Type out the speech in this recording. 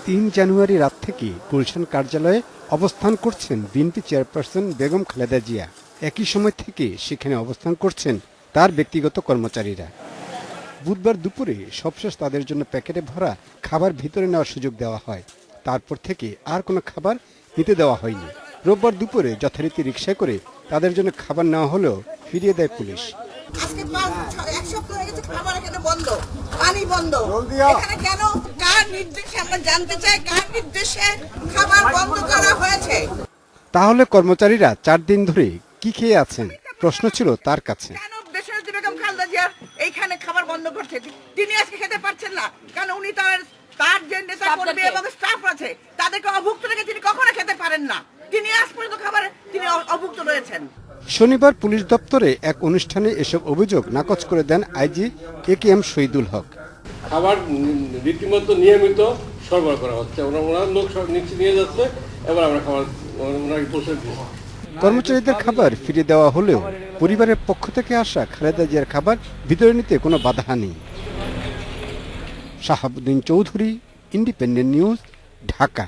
3 জানুয়ারি রাত থেকে গুলশান কার্যালয়ে অবস্থান করছেন বিএনপি চেয়ারপারসন বেগম খালেদা জিয়া। একই সময় থেকে সেখানে অবস্থান করছেন তার ব্যক্তিগত কর্মচারীরা। বুধবার দুপুরে সবশেষ তাদের জন্য প্যাকেটে ভরা খাবার ভিতরে নেওয়ার সুযোগ দেওয়া হয়। তারপর থেকে আর কোনো খাবার নিতে দেওয়া হয়নি। রোববার দুপুরে যথারীতি রিকশা করে তাদের জন্য খাবার নেওয়া হলেও ফিরিয়ে দেয় পুলিশ। আজকে 1 সপ্তাহ হয়ে গেছে, খাবার এখানে বন্ধ, পানি বন্ধ। এখানে কেন, কার নির্দেশে, আমরা জানতে চাই কার নির্দেশে খাবার বন্ধ করা হয়েছে। তাহলে কর্মচারীরা 4 দিন ধরে কি খেয়ে আছেন প্রশ্ন ছিল তার কাছে। কেন দেশনেত্রী বেগম খালেদা জিয়া এইখানে খাবার বন্ধ করছে, তিনি আজকে খেতে পারছেন না? কারণ উনি তার যে নেতা কর্মী এবং স্টাফ আছে তাদেরকে অভুক্ত রেখে তিনি কখনো খেতে পারেন না। তিনি আজ পর্যন্ত খাবার তিনি অভুক্ত রয়েছেন। শনিবার পুলিশ দপ্তরে এক অনুষ্ঠানে এসব অভিযোগ নাকচ করে দেন আইজি AKM শহীদুল হক। খাবার রীতিমতো নিয়মিত সরবরাহ করা হচ্ছে, ওনার লোক নিচে নিয়ে যাচ্ছে, এবার আমরা খাবার ওনাকে পৌঁছে দিচ্ছি। কর্মচারীদের খাবার ফিরিয়ে দেওয়া হলেও পরিবারের পক্ষ থেকে আসা খালেদা জিয়ার খাবার ভিতরে নিতে কোনো বাধা নেই। Shahabuddin Chowdhury, independent news, Dhaka.